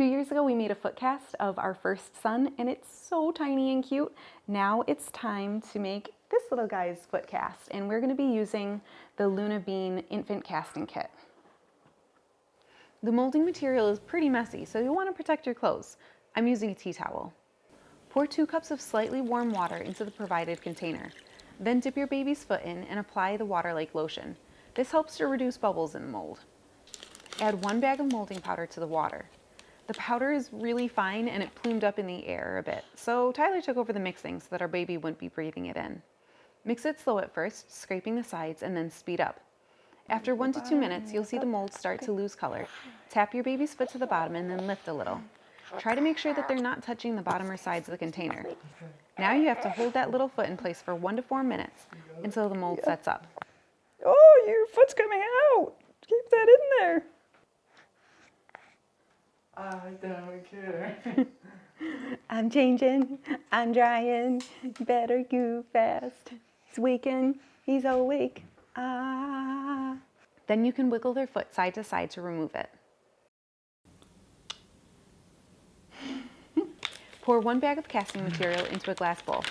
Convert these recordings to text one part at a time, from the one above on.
2 years ago, we made a foot cast of our first son, and it's so tiny and cute. Now it's time to make this little guy's foot cast, and we're gonna be using the Luna Bean infant casting kit. The molding material is pretty messy, so you'll wanna protect your clothes. I'm using a tea towel. Pour 2 cups of slightly warm water into the provided container. Then dip your baby's foot in and apply the water like lotion. This helps to reduce bubbles in the mold. Add 1 bag of molding powder to the water. The powder is really fine and it plumed up in the air a bit, so Tyler took over the mixing so that our baby wouldn't be breathing it in. Mix it slow at first, scraping the sides, and then speed up. After 1 to 2 minutes, you'll see the mold start to lose color. Tap your baby's foot to the bottom and then lift a little. Try to make sure that they're not touching the bottom or sides of the container. Now you have to hold that little foot in place for 1 to 4 minutes until the mold sets up. Oh, your foot's coming out. Keep that in there. I don't care. I'm changing, I'm drying, better go fast. He's waking, he's awake, ah. Then you can wiggle their foot side to side to remove it. Pour 1 bag of casting material into a glass bowl.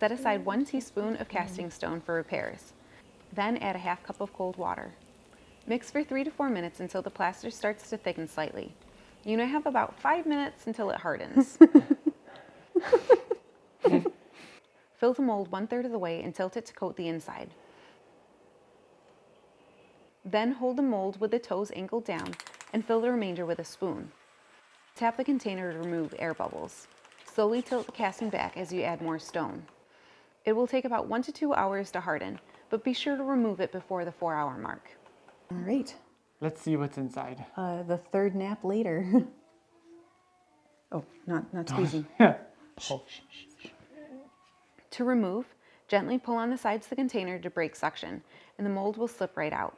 Set aside 1 teaspoon of casting stone for repairs. Then add a half cup of cold water. Mix for 3 to 4 minutes until the plaster starts to thicken slightly. You now have about 5 minutes until it hardens. Fill the mold 1/3 of the way and tilt it to coat the inside. Then hold the mold with the toes angled down and fill the remainder with a spoon. Tap the container to remove air bubbles. Slowly tilt the casting back as you add more stone. It will take about 1 to 2 hours to harden, but be sure to remove it before the 4-hour mark. All right. Let's see what's inside. The 3rd nap later. Oh, not squeezing. Yeah. Oh. To remove, gently pull on the sides of the container to break suction, and the mold will slip right out.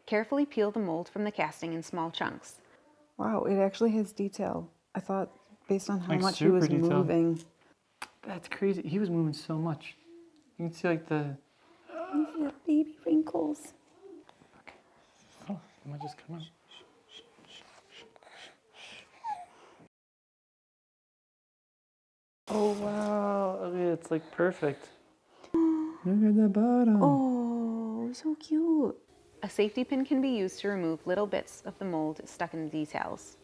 Carefully peel the mold from the casting in small chunks. Wow, it actually has detail. I thought based on how Like much he was super detailed. moving. That's crazy. He was moving so much. You can see like the... You see the baby wrinkles. Oh, it might just come out. Oh wow, okay, it's like perfect. Look at the bottom. Oh, so cute. A safety pin can be used to remove little bits of the mold stuck in the details.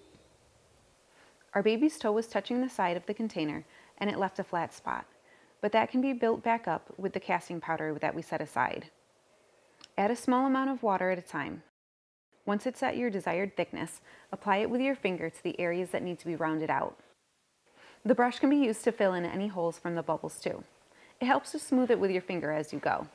Our baby's toe was touching the side of the container and it left a flat spot, but that can be built back up with the casting powder that we set aside. Add a small amount of water at a time. Once it's at your desired thickness, apply it with your finger to the areas that need to be rounded out. The brush can be used to fill in any holes from the bubbles too. It helps to smooth it with your finger as you go.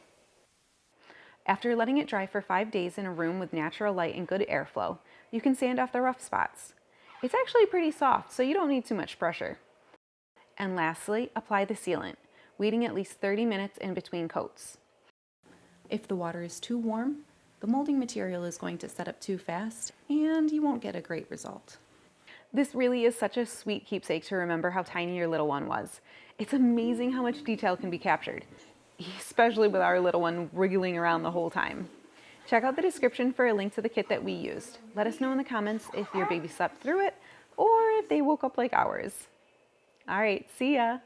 After letting it dry for 5 days in a room with natural light and good airflow, you can sand off the rough spots. It's actually pretty soft, so you don't need too much pressure. And lastly, apply the sealant, waiting at least 30 minutes in between coats. If the water is too warm, the molding material is going to set up too fast, and you won't get a great result. This really is such a sweet keepsake to remember how tiny your little one was. It's amazing how much detail can be captured, especially with our little one wriggling around the whole time. Check out the description for a link to the kit that we used. Let us know in the comments if your baby slept through it or if they woke up like ours. All right, see ya.